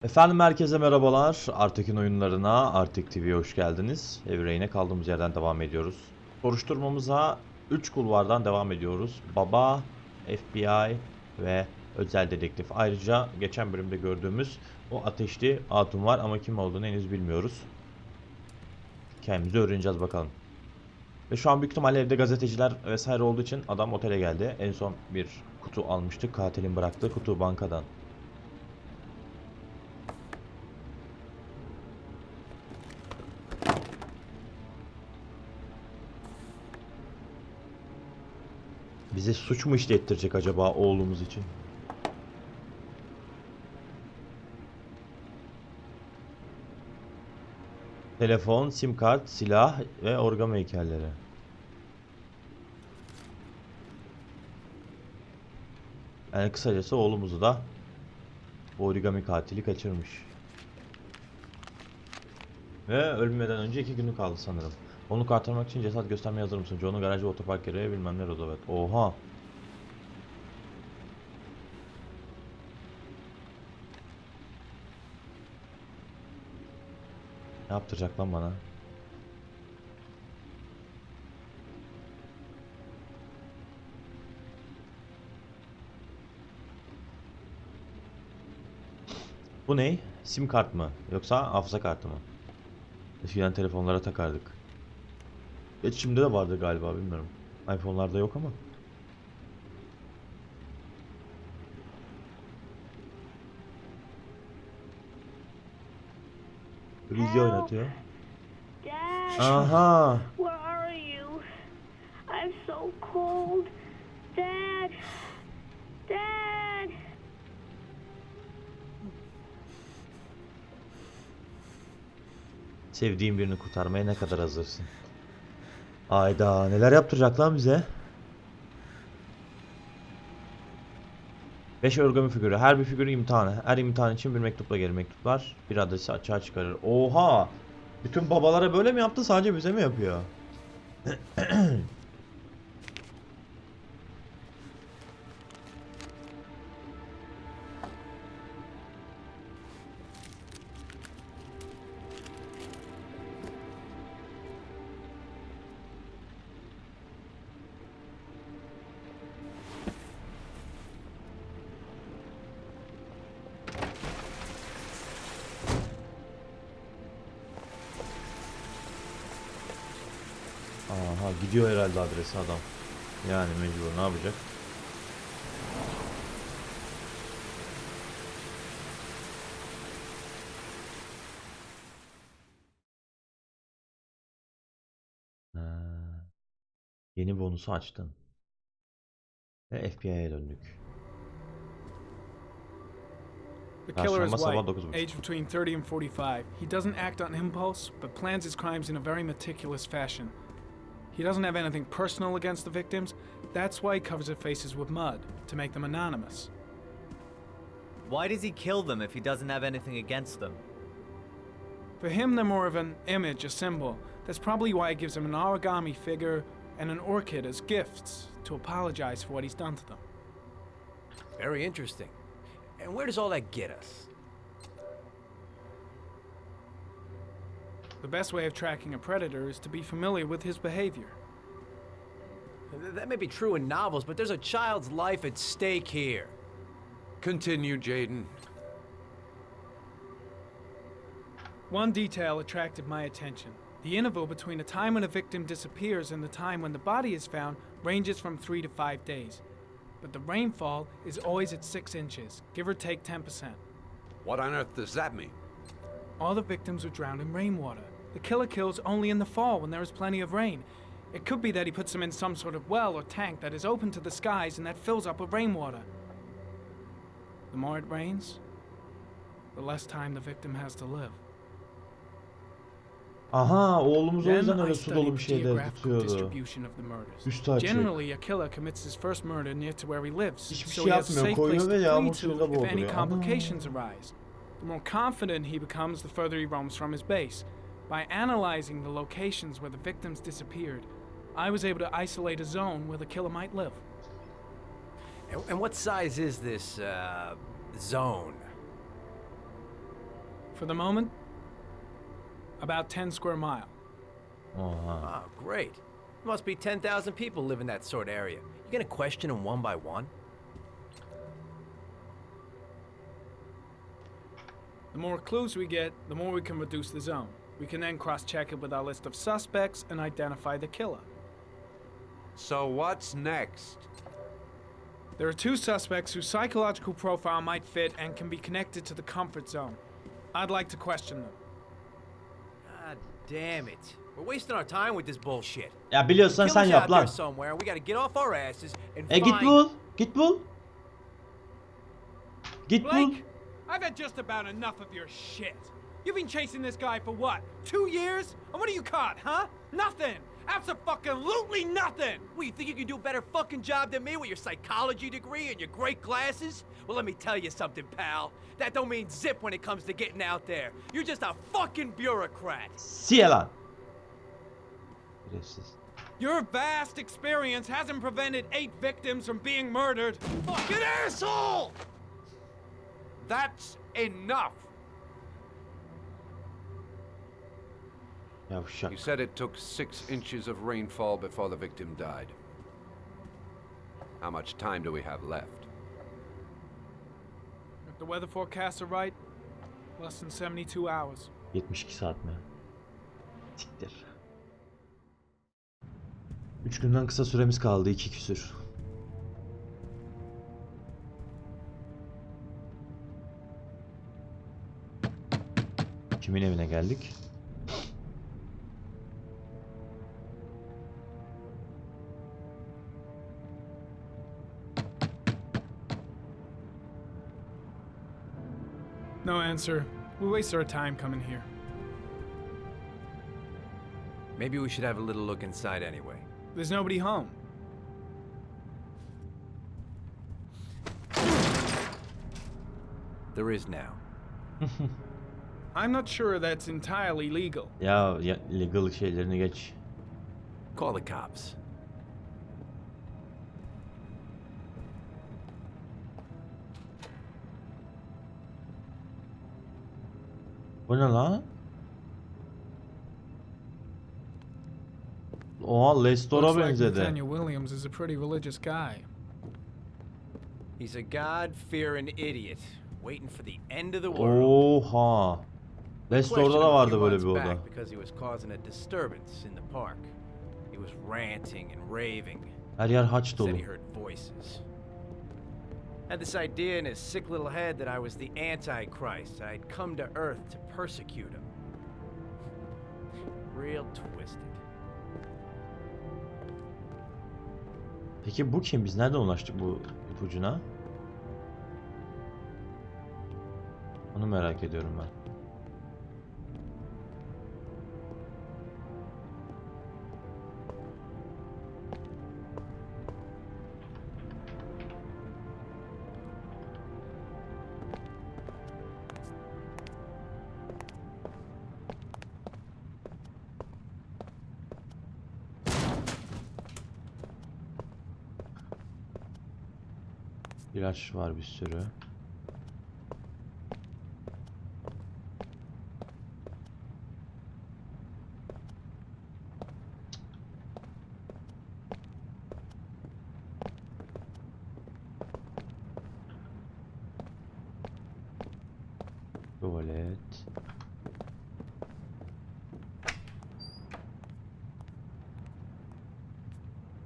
Efendim herkese merhabalar. Artech'in oyunlarına, Artech TV'ye hoş geldiniz. Evreyine kaldığımız yerden devam ediyoruz. Soruşturmamıza 3 kulvardan devam ediyoruz. Baba, FBI ve özel dedektif. Ayrıca geçen bölümde gördüğümüz o ateşli hatun var ama kim olduğunu henüz bilmiyoruz. Hikayemizi öğreneceğiz bakalım. Ve şu an büyük ihtimalle evde gazeteciler vesaire olduğu için adam otele geldi. En son bir kutu almıştık. Katilin bıraktığı kutu bankadan. Bize suç mu işlettirecek acaba oğlumuz için? Telefon, sim kart, silah ve origami heykelleri. Yani kısacası oğlumuzu da bu origami katili kaçırmış. Ve ölmeden önce 2 günü kaldı sanırım. Onu kurtarmak için cesaret göstermeye hazır mısın? John'un garajı, otopark yeri, bilmem ne oldu, evet. Oha. Ne yaptıracak lan bana? Bu ne? Sim kart mı? Yoksa hafıza kartı mı? Eskiden telefonlara takardık. İçimde de vardı galiba, bilmiyorum. iPhone'larda yok ama. Bilgi Help! oynatıyor. Dad! Aha. Where are you? I'm so cold. Dad! Dad! Sevdiğin birini kurtarmaya ne kadar hazırsın? Ayda neler yaptıracak lan bize? 5 origami figürü. Her bir figür imtihanı. Her imtihan için bir mektupla gelir. Mektuplar bir adresi açığa çıkarır. Oha! Bütün babalara böyle mi yaptı? Sadece bize mi yapıyor? Aha, gidiyor herhalde adresi adam. Yani mecbur, ne yapacak? Ha, yeni bonusu açtın. Ve FBI'ye döndük. The killer is Perşembe sabah white, 9:30. aged between 30 and 45. He doesn't act on impulse, but plans his crimes in a very meticulous fashion. He doesn't have anything personal against the victims. That's why he covers their faces with mud, to make them anonymous. Why does he kill them if he doesn't have anything against them? For him, they're more of an image, a symbol. That's probably why he gives them an origami figure and an orchid as gifts, to apologize for what he's done to them. Very interesting. And where does all that get us? The best way of tracking a predator is to be familiar with his behavior. That may be true in novels, but there's a child's life at stake here. Continue, Jaden. One detail attracted my attention. The interval between the time when a victim disappears and the time when the body is found ranges from 3 to 5 days. But the rainfall is always at 6 inches, give or take 10%. What on earth does that mean? All the victims were drowned in rainwater. The killer kills only in the fall when there is plenty of rain. It could be that he puts them in some sort of well or tank that is open to the skies and that fills up with rainwater. The more it rains, the less time the victim has to live. Aha, oğlumuz o Then yüzden I öyle su studied dolu bir the şeyde geographical tutuyordu. distribution of the murders. Üstü açık. Generally, a killer commits his first murder near to where he lives, Hiçbir so şey he has a yapmıyor, safe place koyuyor to ve yağmur flee suyuyla to if any dolduruyor. Ana. complications arise. The more confident he becomes, the further he roams from his base. By analyzing the locations where the victims disappeared, I was able to isolate a zone where the killer might live. And what size is this, zone? For the moment, about 10 square mile. Oha. Oh, great. Must be 10,000 people live in that sort of area. You gonna question them one by one? The more clues we get, the more we can reduce the zone. We can then cross-check it with our list of suspects and identify the killer. So what's next? There are 2 suspects whose psychological profile might fit and can be connected to the comfort zone. I'd like to question them. God damn it. We're wasting our time with this bullshit. Ya biliyorsan sen Killer's yap out there lan. somewhere. We gotta get off our asses and Git find... bul. Git bul. Git bul. Blake, I've had just about enough of your shit. You've been chasing this guy for what? 2 years? And what are you caught, huh? Nothing. Absolutely nothing. What, you think you can do a better fucking job than me with your psychology degree and your great glasses? Well, let me tell you something, pal. That don't mean zip when it comes to getting out there. You're just a fucking bureaucrat. Siye lan. Şerefsiz. Your vast experience hasn't prevented 8 victims from being murdered. Fucking asshole! That's enough. Yavşak. You said it took 6 inches of rainfall before the victim died. How much time do we have left? If the weather forecasts are right, less than 72 hours. 72 saat mi? Siktir. 3 günden kısa süremiz kaldı. 2 küsür. Kimin evine geldik? No answer. We waste our time coming here. Maybe we should have a little look inside anyway. There's nobody home. There is now. I'm not sure that's entirely legal. Ya legal şeylerini geç. Call the cops. Bu ne lan? Oha Lestor'a Looks like benzedi. Nathaniel Williams is a pretty religious guy. He's a God-fearing idiot, waiting for the end of the world. Oha. Lestor'da Questioned da him a vardı few böyle months bir oda. back because he was causing a disturbance in the park. He was ranting and raving. Her yer haç Said dolu. he heard voices. Had this idea in his sick little head that I was the Antichrist. I'd come to Earth to persecute him. Real twisted. Peki bu kim? Biz nereden ulaştık bu ipucuna? Onu merak ediyorum ben. İlaç var bir sürü. Tuvalet.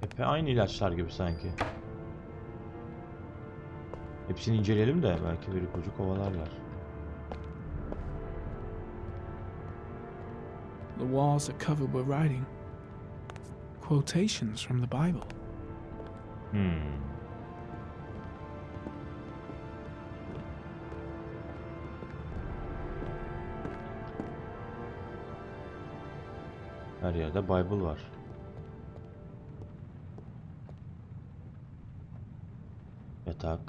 Epey aynı ilaçlar gibi sanki. Hepsini inceleyelim de belki bir ipucu kovalarlar. The walls are covered with writing. Quotations from the Bible. Her yerde Bible var. Yatak.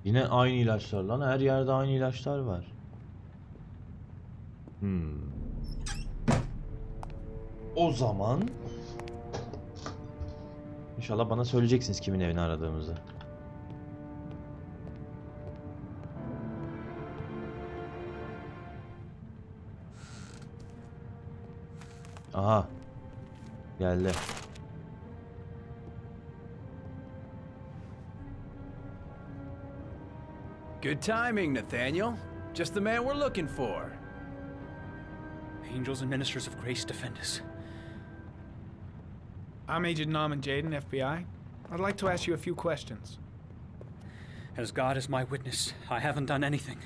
Yine aynı ilaçlar lan. Her yerde aynı ilaçlar var. O zaman İnşallah bana söyleyeceksiniz kimin evini aradığımızı. Aha. Geldi. Good timing, Nathaniel. Just the man we're looking for. Angels and ministers of grace defend us. I'm Agent Norman Jaden, FBI. I'd like to ask you a few questions. As God is my witness, I haven't done anything.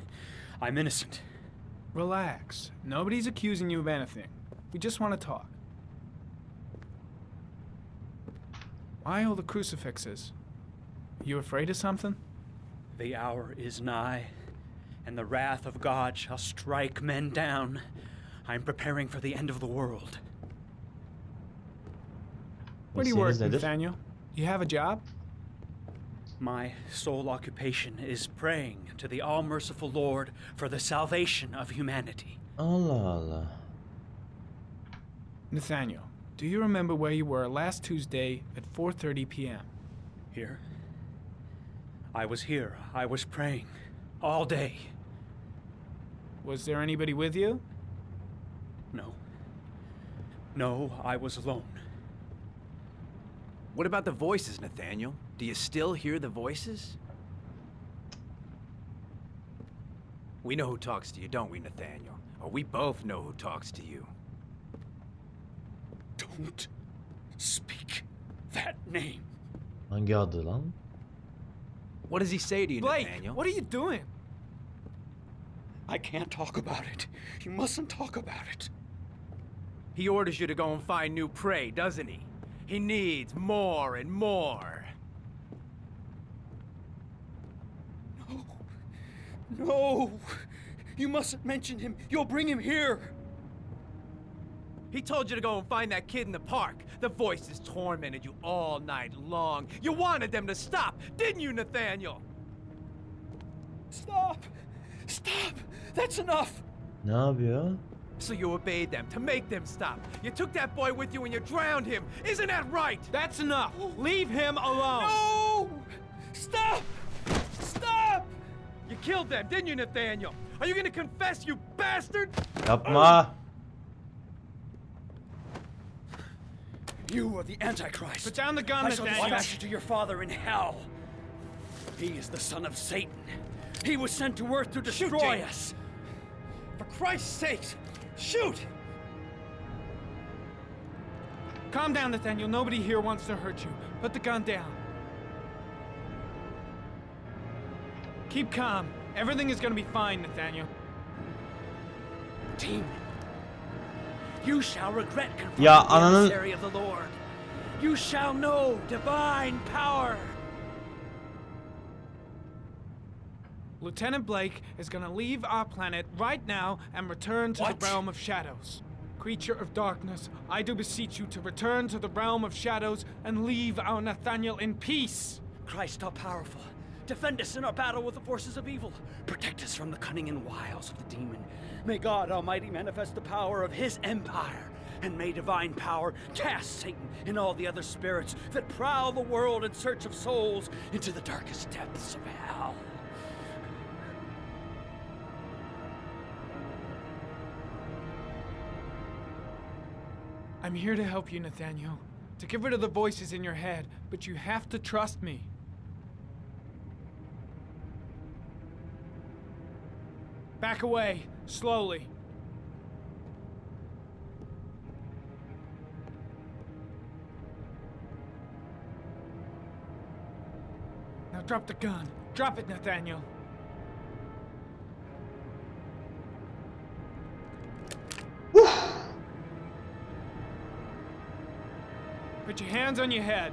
I'm innocent. Relax. Nobody's accusing you of anything. We just want to talk. Why all the crucifixes? You afraid of something? The hour is nigh, and the wrath of God shall strike men down. I'm preparing for the end of the world. Where do you work, Mesleğiniz nedir? Nathaniel? You have a job? My sole occupation is praying to the all-merciful Lord for the salvation of humanity. Allah Allah. Nathaniel, do you remember where you were last Tuesday at 4:30 p.m.? Here? I was here. I was praying. All day. Was there anybody with you? No. No, I was alone. What about the voices, Nathaniel? Do you still hear the voices? We know who talks to you, don't we, Nathaniel? Or we both know who talks to you. Don't speak that name. Hangi adı lan? What does he say to you, Blake, Nathaniel? what are you doing? I can't talk about it. You mustn't talk about it. He orders you to go and find new prey, doesn't he? He needs more and more. No. No. You mustn't mention him. You'll bring him here. He told you to go and find that kid in the park. The voices tormented you all night long. You wanted them to stop, didn't you, Nathaniel? Stop. Stop. That's enough. Ne yapıyor? So you obeyed them to make them stop. You took that boy with you and you drowned him. Isn't that right? That's enough. Leave him alone. No. Stop. Stop. You killed them, didn't you, Nathaniel? Are you gonna confess, you bastard? Yapma. You are the Antichrist. Put down the gun, I shall Nathaniel. dispatch you to your father in hell. He is the son of Satan. He was sent to earth to destroy James. us. For Christ's sake, shoot! Calm down, Nathaniel. Nobody here wants to hurt you. Put the gun down. Keep calm. Everything is gonna be fine, Nathaniel. Demon, you shall regret confronting Ya the ananın- emissary of the Lord. You shall know divine power. Lieutenant Blake is gonna leave our planet right now and return to What? the realm of shadows. Creature of darkness, I do beseech you to return to the realm of shadows and leave our Nathaniel in peace. Christ all powerful, defend us in our battle with the forces of evil. Protect us from the cunning and wiles of the demon. May God Almighty manifest the power of his empire. And may divine power cast Satan and all the other spirits that prowl the world in search of souls into the darkest depths of hell. I'm here to help you, Nathaniel. To get rid of the voices in your head, but you have to trust me. Back away, slowly. Now drop the gun. Drop it, Nathaniel. Put your hands on your head.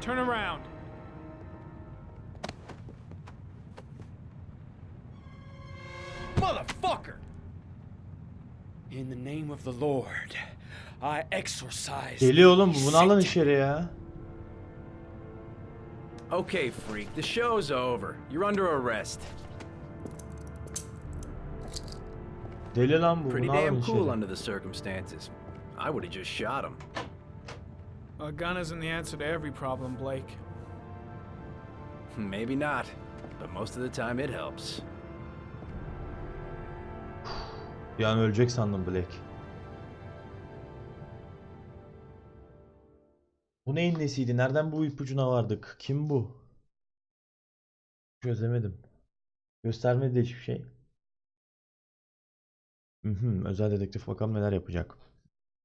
Turn around. Motherfucker! In the name of the Lord, I exorcise. Deli oğlum bu. thee, Bunu alın Satan. içeri ya. Okay, freak, the show's over. You're under arrest. Deli lan bu. Pretty Bunu alın damn cool içeri. under the circumstances. I would have just shot him. A gun isn't the answer to every problem, Blake. Maybe not, but most of the time it helps. Bir an ölecek sandım Black. Bu neyin nesiydi? Nereden bu ipucuna vardık? Kim bu? Çözemedim. Göstermedi de hiçbir şey. Özel dedektif bakalım neler yapacak.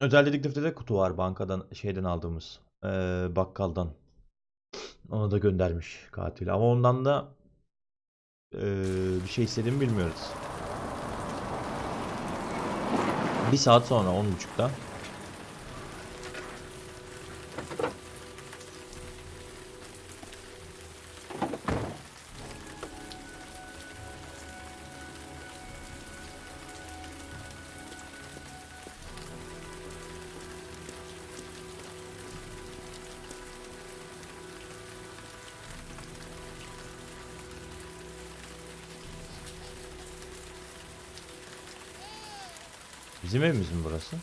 Özel dedektifte de kutu var bankadan şeyden aldığımız. Bakkaldan. Ona da göndermiş katil. Ama ondan da bir şey istediğimi bilmiyoruz. Bir saat sonra 10.30'da. Bizim evimiz mi burası?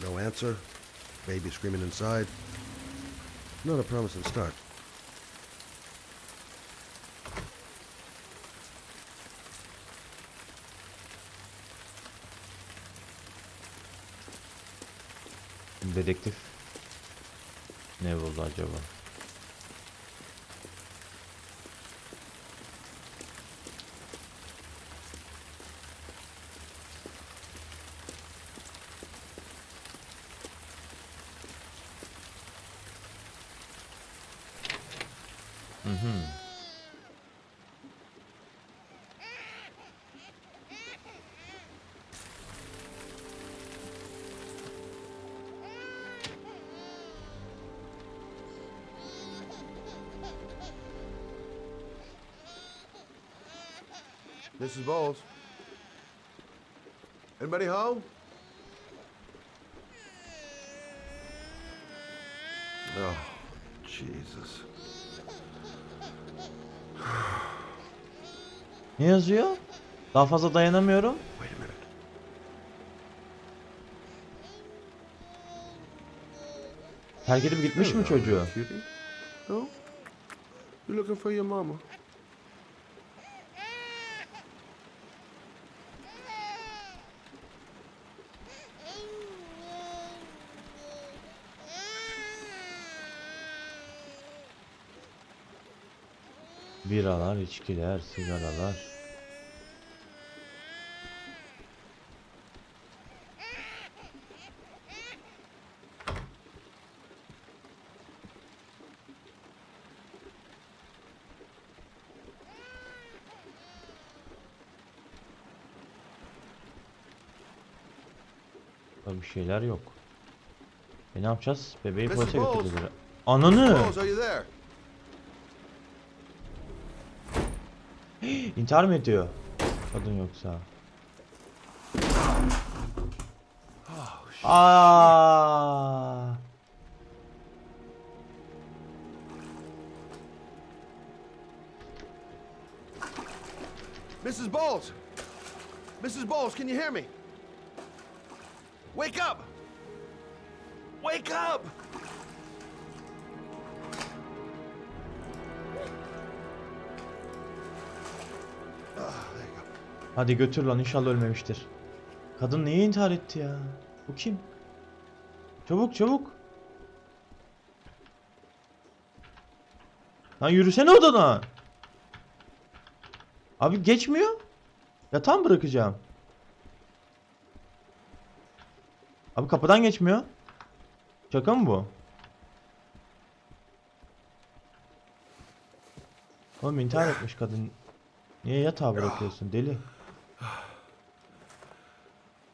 No answer. Baby screaming inside. Not a promising start. Dedektif ne buldu acaba? Mrs. Bowles. Anybody home? Oh, Jesus. Ne yazıyor? Daha fazla dayanamıyorum. Wait a minute. Terk edip gitmiş mi çocuğu? Cutie? No? You looking for your mama? Biralar, içkiler, sigaralar. Bir şeyler yok. Ne yapacağız? Bebeği Mrs. polise Bowles. götürdüler. Ananı! Bowles, are you there? İntihar mı ediyor? Kadın yoksa. Aa! Mrs. Bowles! Mrs. Bowles, can you hear me? Wake up! Wake up! There you go. Hadi götür lan, inşallah ölmemiştir. Kadın niye intihar etti ya? Bu kim? Çabuk çabuk. Lan yürüsene odana. Abi geçmiyor. Yatağa mı bırakacağım? Abi kapıdan geçmiyor. Şaka mı bu? Oğlum intihar etmiş kadın. Niye yatağa bırakıyorsun deli?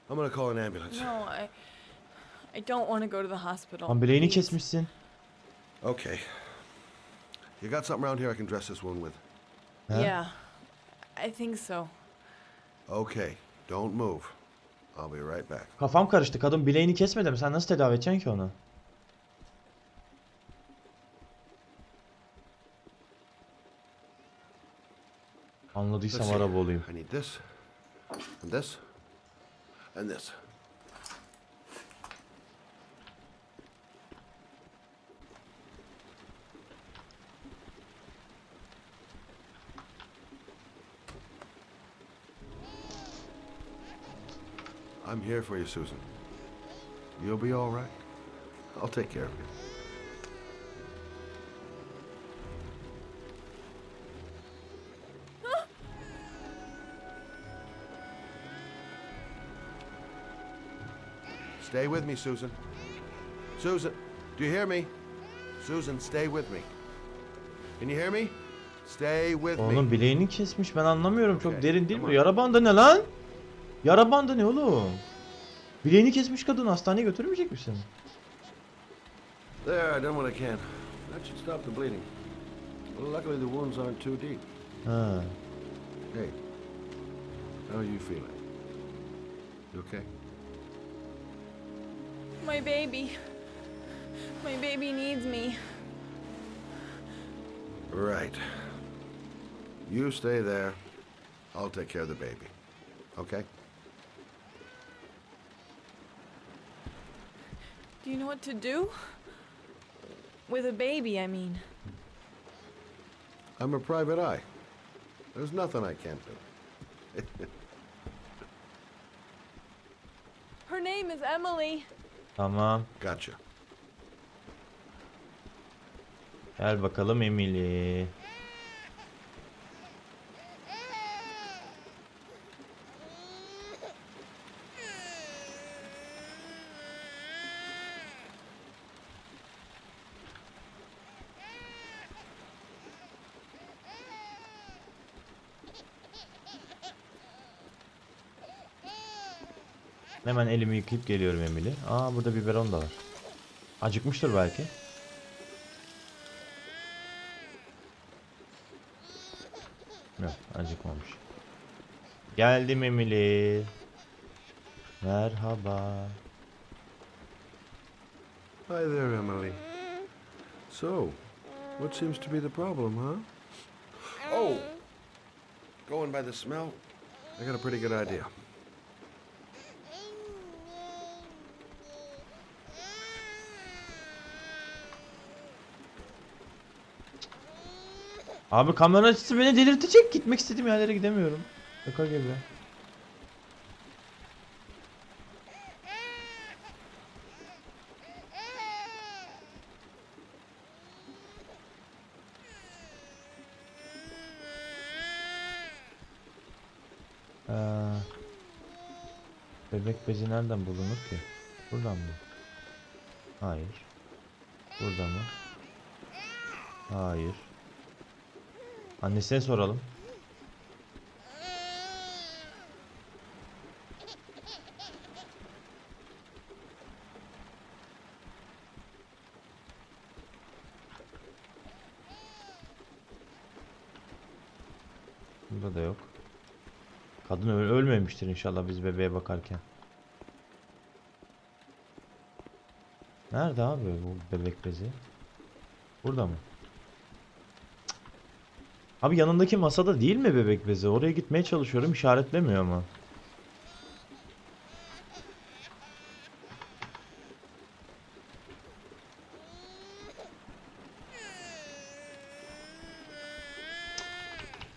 I'm gonna call an ambulance. No, I don't want to go to the hospital. Lan bileğini please. kesmişsin. Okay. You got something around here I can dress this wound with? Ha? Yeah, I think so. Okay. Don't move. I'll be right back. Kafam karıştı. Kadın bileğini kesmedi mi? Sen nasıl tedavi edeceksin ki onu? Anladıysam Let's see. araba olayım. I need this, and this, and this. I'm here for you, Susan. You'll be all right. I'll take care of you. Stay with me, Susan. Susan, do you hear me? Susan, stay with me. Can you hear me? Stay with me. Oğlum bileğini kesmiş, ben anlamıyorum, çok derin değil mi? Yara bandı ne lan? Yara bandı ne oğlum? Bileğini kesmiş kadın, hastaneye götürmeyecek misin? There, I done what I can. That should stop the bleeding. Well, luckily the wounds aren't too deep. Ha. Hey, how are you feeling? You okay? My baby. My baby needs me. Right. You stay there. I'll take care of the baby. Okay? Do you know what to do? With a baby, I mean. I'm a private eye. There's nothing I can't do. Her name is Emily. Tamam. Gotcha. Gel bakalım Emily. Hemen elimi yıkayıp geliyorum Emily. Aa, burada biberon da var. Acıkmıştır belki. Yok, acıkmamış. Geldim Emily. Merhaba. Hi there, Emily. So, what seems to be the problem, huh? Oh! Going by the smell, I got a pretty good idea. Abi kamera açısı beni delirtecek. Gitmek istediğim yerlere gidemiyorum. Şaka gibi. Bebek bezi nereden bulunur ki? Buradan mı? Hayır. Burada mı? Hayır. Annesine soralım. Burada da yok. Kadın ölmemiştir inşallah biz bebeğe bakarken. Nerede abi bu bebek bezi? Burada mı? Abi yanındaki masada değil mi bebek bezi? Oraya gitmeye çalışıyorum, işaretlemiyor ama.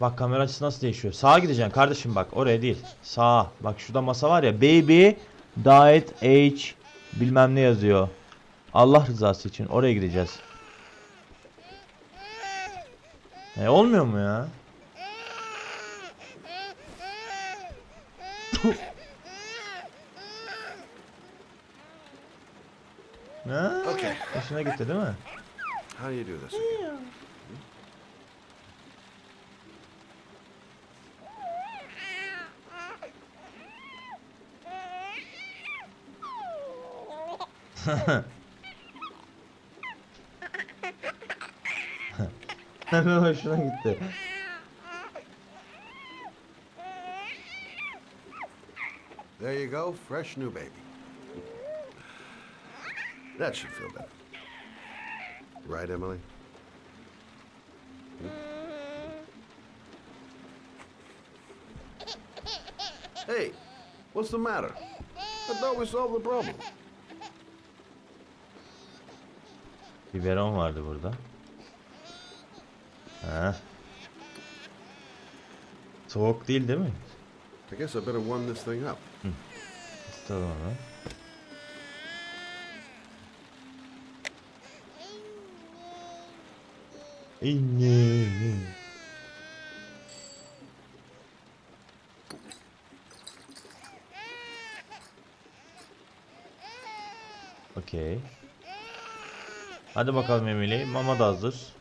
Bak kamera açısı nasıl değişiyor. Sağa gideceksin kardeşim, bak oraya değil. Sağa. Bak şurada masa var ya. Baby diet age bilmem ne yazıyor. Allah rızası için oraya gideceğiz. Olmuyor mu ya? Ha? Okay. Hoşuna gitti değil mi? How do you do this again? Hemen hoşuna gitti. There you go, fresh new baby. That should feel better. Right, Emily? Hey, what's the matter? I thought we solved the problem. Biberon vardı burada. Ha. Soğuk değil mi? I guess I better warm this thing up. Isıtalım onu. İnne. Okey. Hadi bakalım Emily. Mama da hazır.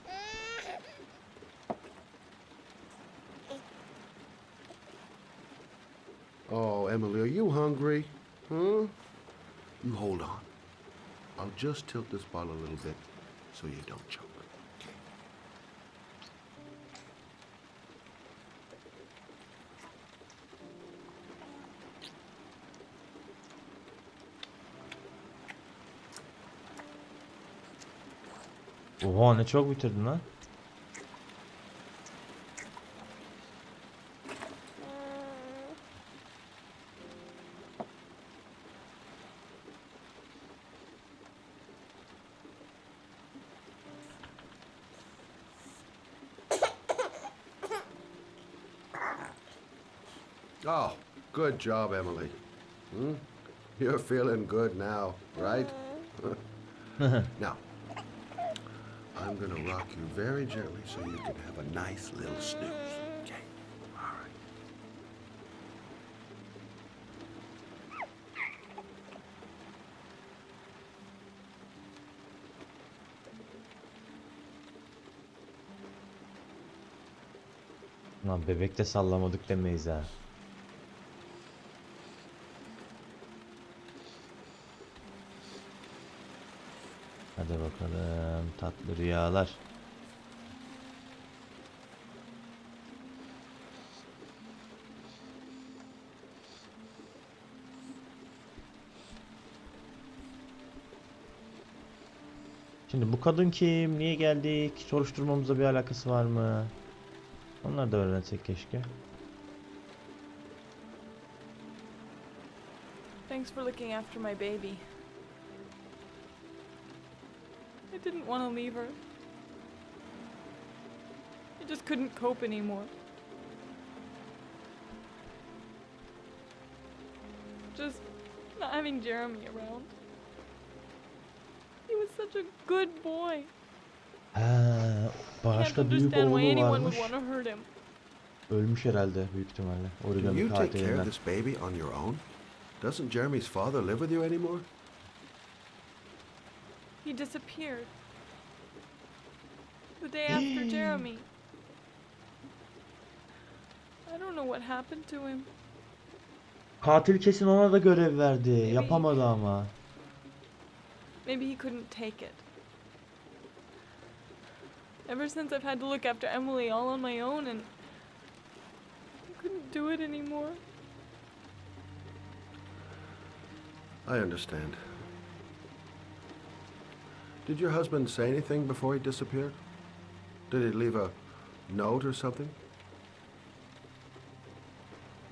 Oh, Emily, are you hungry? Huh? You hold on. I'll just tilt this bottle a little bit so you don't choke. Oha ne çok bitirdin lan. Oh, good job, Emily. You're feeling good now, right? Now, I'm gonna rock you very gently so you can have a nice little snooze. Okay? All right. Lan bebekte sallamadık demeyiz ha. Hadi bakalım tatlı rüyalar. Şimdi bu kadın kim? Niye geldik? Soruşturmamızla bir alakası var mı? Onları da öğrensek keşke. Thanks for looking after my baby. I didn't want to leave her. I just couldn't cope anymore. Just not having Jeremy around. He was such a good boy. Ha, Can't başka büyük understand why oğlu anyone would varmış. want to hurt him. Ölmüş herhalde büyük ihtimalle. Can Origami you take care of katilinden. this baby on your own? Doesn't Jeremy's father live with you anymore? He disappeared. The day after Jeremy. I don't know what happened to him. Katil kesin ona da görev verdi. Yapamadı ama. Maybe he couldn't take it. Ever since I've had to look after Emily all on my own and I couldn't do it anymore. I understand. Did your husband say anything before he disappeared? Did he leave a note or something?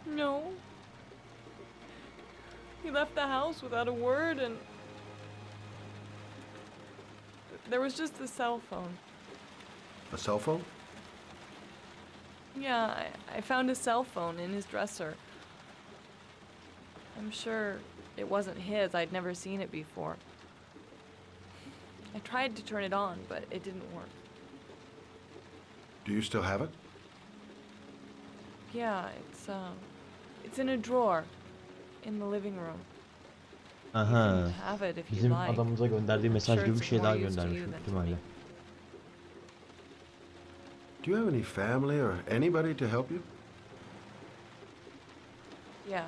No. He left the house without a word and there was just the cell phone. A cell phone? Yeah, I found a cell phone in his dresser. I'm sure it wasn't his. I'd never seen it before. I tried to turn it on, but it didn't work. Do you still have it? Yeah, it's in a drawer in the living room. You Aha. can have it if you Bizim like. adamımıza gönderdiği mesaj Sure, gibi bir it's şey more daha use to göndermiş you büyük than to ihtimalle. me. Do you have any family or anybody to help you? Yeah.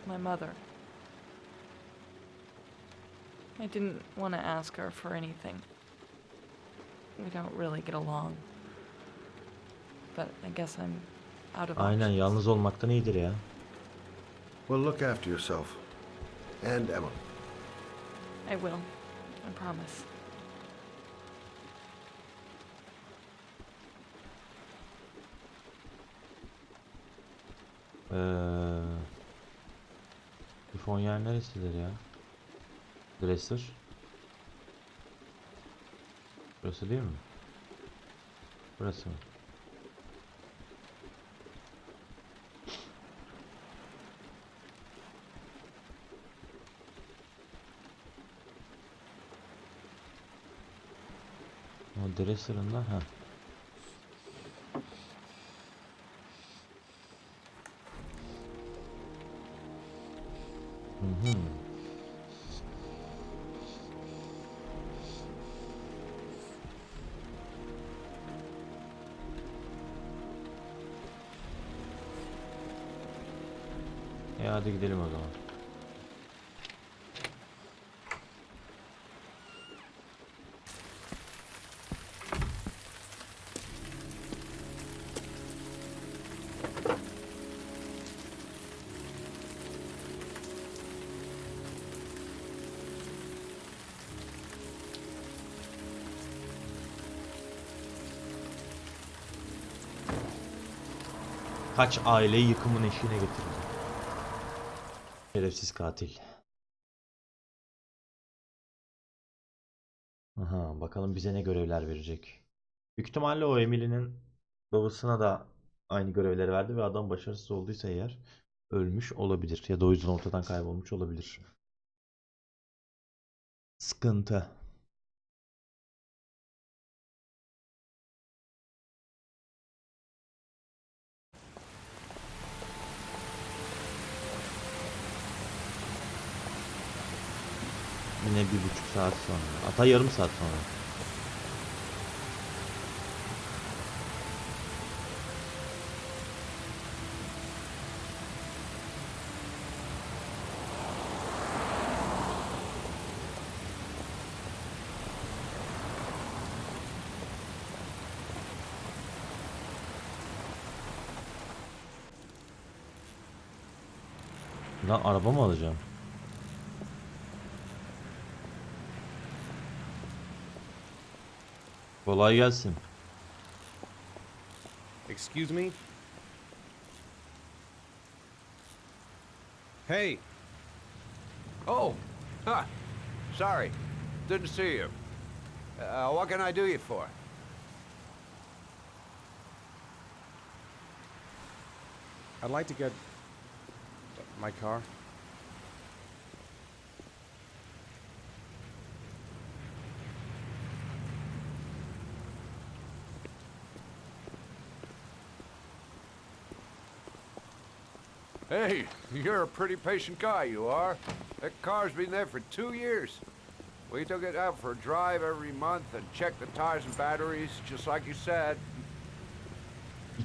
My mother. I didn't want to ask her for anything. We don't really get along. But I guess I'm out of Aynen options. yalnız olmaktan iyidir ya. Well, look after yourself. And Emma. I will. I promise. Bu fon yer neresidir ya? Dresser. Burası değil mi? Burası mı? Dere sırrında. Ha. Hı hı. Hadi gidelim o zaman. Kaç aileyi yıkımın eşiğine getirdi. Şerefsiz katil. Aha, bakalım bize ne görevler verecek. Büyük ihtimalle o Emily'nin babasına da aynı görevleri verdi ve adam başarısız olduysa eğer ölmüş olabilir ya da o yüzden ortadan kaybolmuş olabilir. Sıkıntı. Yine 1,5 saat sonra. Hatta yarım saat sonra. Lan araba mı alacağım? Kolay gelsin. Excuse me? Hey! Oh, huh. Sorry. Didn't see you. What can I do you for? I'd like to get my car. Hey, you're a pretty patient guy, you are. That car's been there for 2 years. We took it out for a drive every month and checked the tires and batteries, just like you said.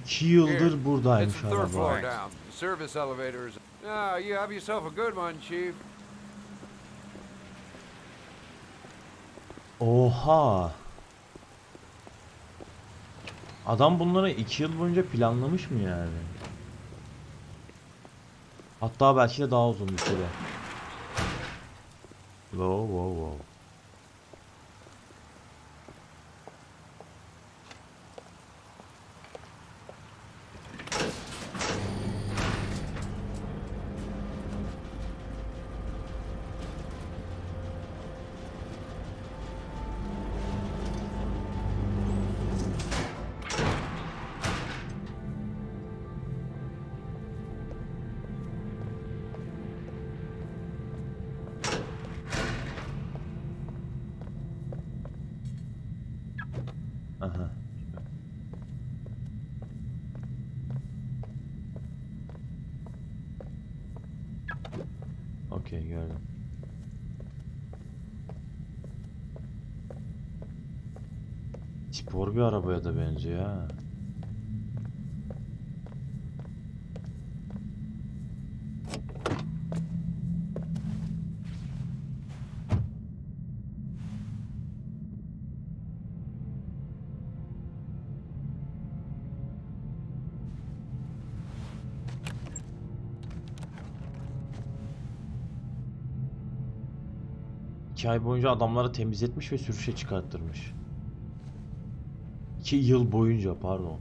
2 yıldır It's buradaymış the third floor araba. down. The service elevator is... Ah, you have yourself a good one, Chief. Oha. Adam bunları 2 yıl boyunca planlamış mı yani? Hatta belki de daha uzun bir süre. Wow wow wow. Aha. Okey, gördüm. Spor bir arabaya da benziyor ha. İki ay boyunca adamları temizletmiş ve sürüşe çıkarttırmış. 2 yıl boyunca, pardon.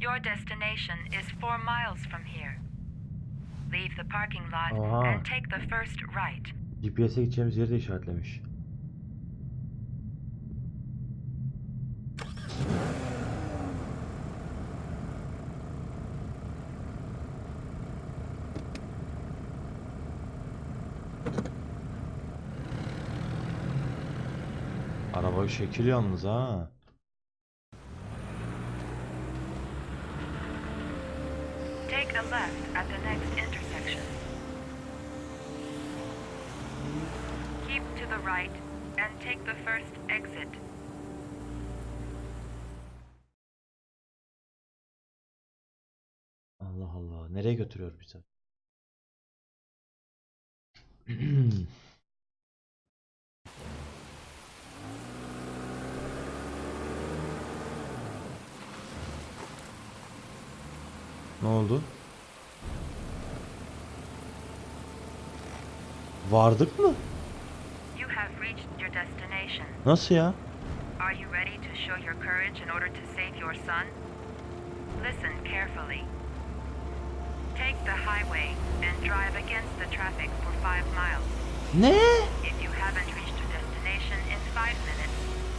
Your destination is 4 miles from here. Leave the parking lot Aha. and take the first right. GPS'e gideceğimiz yeri de işaretlemiş. Araba şekil yalnız ha. Take a left at the next intersection. Keep to the right and take the first exit. Allah Allah. Nereye götürüyor bizi? Ne oldu? Vardık mı? You have reached your destination. Nasıl ya? Are you ready to show your courage in order to save your son? Listen carefully. Take the highway and drive against the traffic for 5 miles. Ne? If you haven't reached your destination in 5 minutes,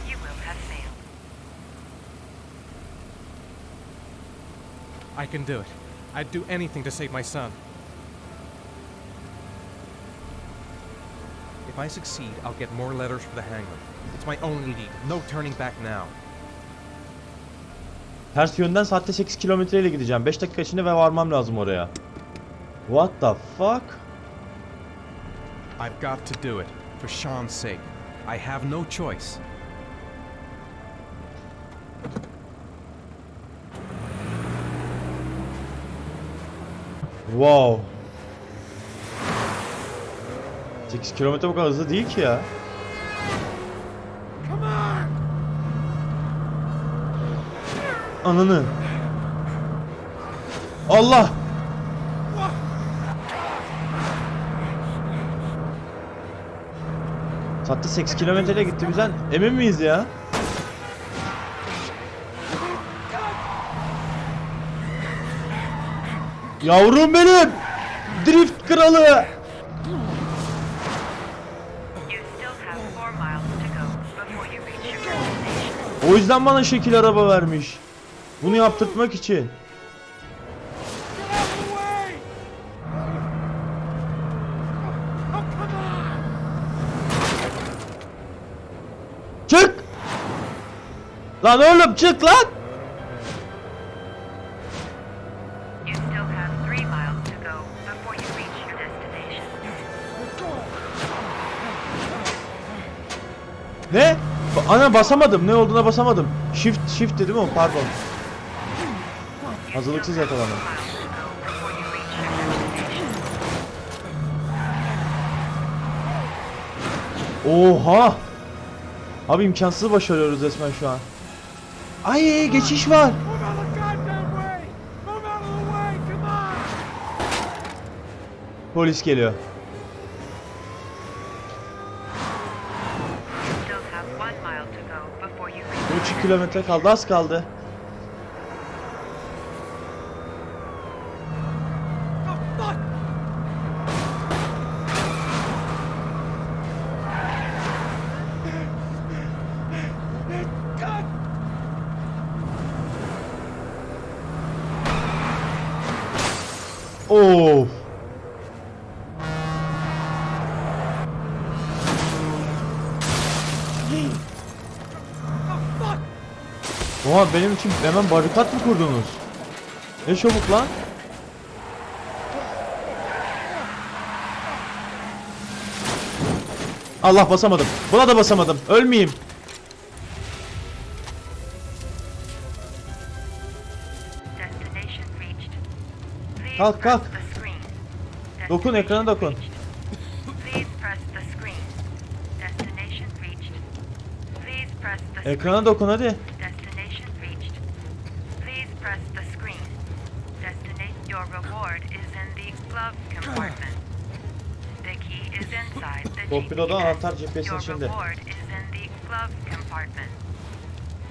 you will have failed. I can do it. I'd do anything to save my son. If I succeed, I'll get more letters for the hangar. It's my only lead. No turning back now. Ters yönden saatte 8 kilometre ile gideceğim. 5 dakika içinde ve varmam lazım oraya. What the fuck? I've got to do it. For Sean's sake. I have no choice. Wow. 8 kilometre bu kadar hızlı değil ki ya. Ananı. Allah. Saatte 8 kilometreyle gittiğimizden emin miyiz ya? Yavrum benim. Drift kralı. You still have 4 miles to go before you reach your destination. O yüzden bana şekil araba vermiş. Bunu yaptırtmak için. Çık! Lan oğlum çık lan! You still have 3 miles to go before you reach your destination. Ne? Ana basamadım. Ne olduğuna basamadım. Shift dedim ama pardon. Hazırlıksız yakalandım. Oha! Abi imkansız başarıyoruz resmen şu an. Ay geçiş var. Polis geliyor. Still have 1 mile to go before you reach 3 kilometre kaldı, az kaldı. Of. Oha benim için hemen barikat mı kurdunuz? Ne çabuk lan? Allah basamadım. Buna da basamadım. Ölmeyeyim. destination reached. Please Kalk, press kalk. the screen. Dokun, ekrana dokun. Please press the screen. Destination reached. Please press the screen. Ekrana dokun hadi. Destination reached. Please press the screen. Your reward is in the glove compartment. The key is inside the Torpidoda anahtar GPS. GPS'in Your içinde. reward is in the glove compartment.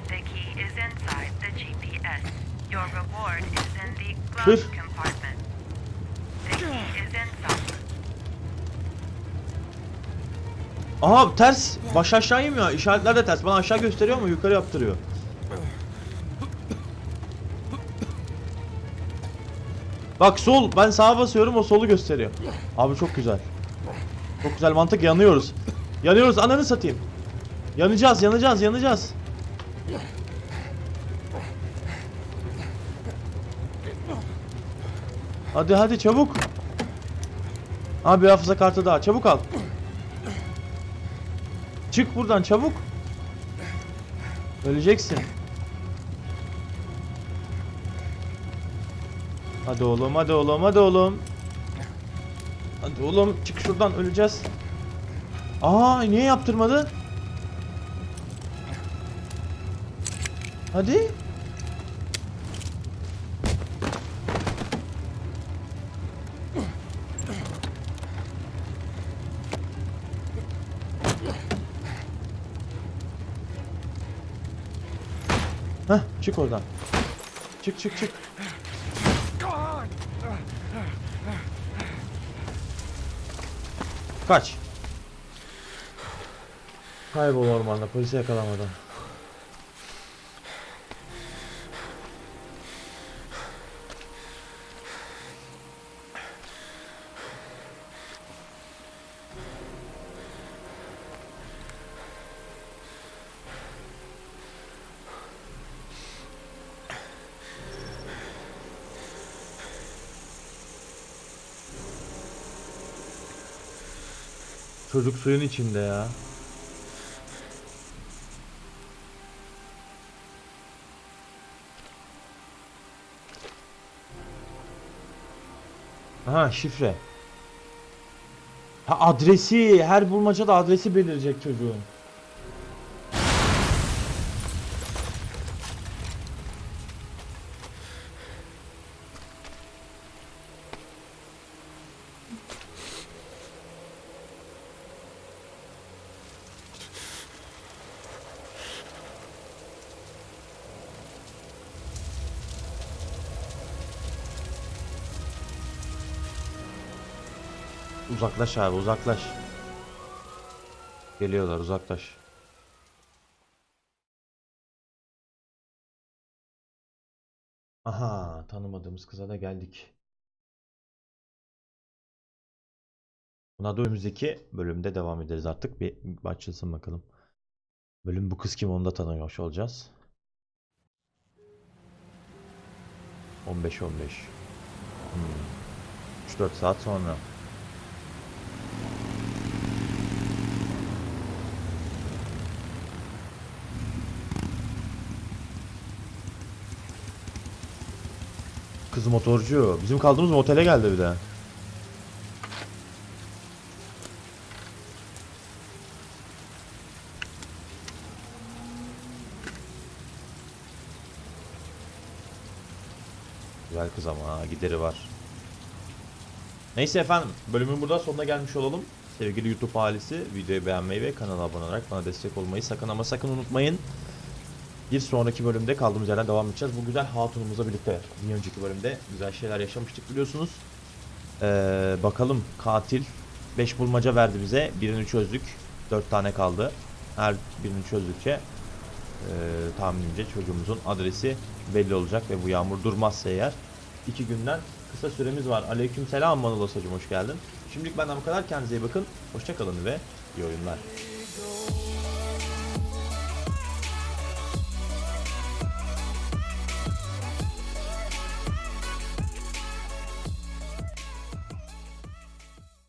The key is inside the GPS. Your reward is in the glove Dur. compartment. The key is inside. Aha ters. Baş aşağı inmiyor. İşaretler de ters. Bana aşağı gösteriyor ama yukarı yaptırıyor. Bak sol. Ben sağa basıyorum, o solu gösteriyor. Abi çok güzel. Çok güzel mantık. Yanıyoruz. Yanıyoruz. Ananı satayım. Yanacağız, yanacağız, yanacağız. Hadi hadi çabuk. Abi hafıza kartı daha. Çabuk al. Çık buradan çabuk. Öleceksin. Hadi oğlum, hadi oğlum, hadi oğlum. Hadi oğlum çık şuradan, öleceğiz. Aa niye yaptırmadı? Hadi. Heh, çık oradan. Çık çık çık. Kaç. Kaybol ormanda, polisi yakalamadan. Çocuk suyun içinde ya. Aha şifre. Ha adresi. Her bulmacada adresi belirecek çocuğun. Uzaklaş abi, uzaklaş. Geliyorlar, uzaklaş. Aha, tanımadığımız kıza da geldik. Buna da önümüzdeki bölümde devam ederiz artık. Bir açılsın bakalım. Bölüm bu kız kim, onu da tanımış olacağız. 15-15. 3-4 saat sonra. Kız motorcu. Bizim kaldığımız otele geldi bir de. Güzel kız ama ha, gideri var. Neyse efendim, bölümün burada sonuna gelmiş olalım. Sevgili YouTube ailesi, videoyu beğenmeyi ve kanala abone olarak bana destek olmayı sakın ama sakın unutmayın. Bir sonraki bölümde kaldığımız yerden devam edeceğiz. Bu güzel hatunumuzla birlikte. Bir önceki bölümde güzel şeyler yaşamıştık biliyorsunuz. Bakalım katil 5 bulmaca verdi bize. Birini çözdük. 4 tane kaldı. Her birini çözdükçe tahminimce çocuğumuzun adresi belli olacak ve bu yağmur durmazsa eğer 2 günden kısa süremiz var. Aleykümselam Manolos hacım, hoş geldin. Şimdilik benden bu kadar. Kendinize iyi bakın. Hoşça kalın ve iyi oyunlar.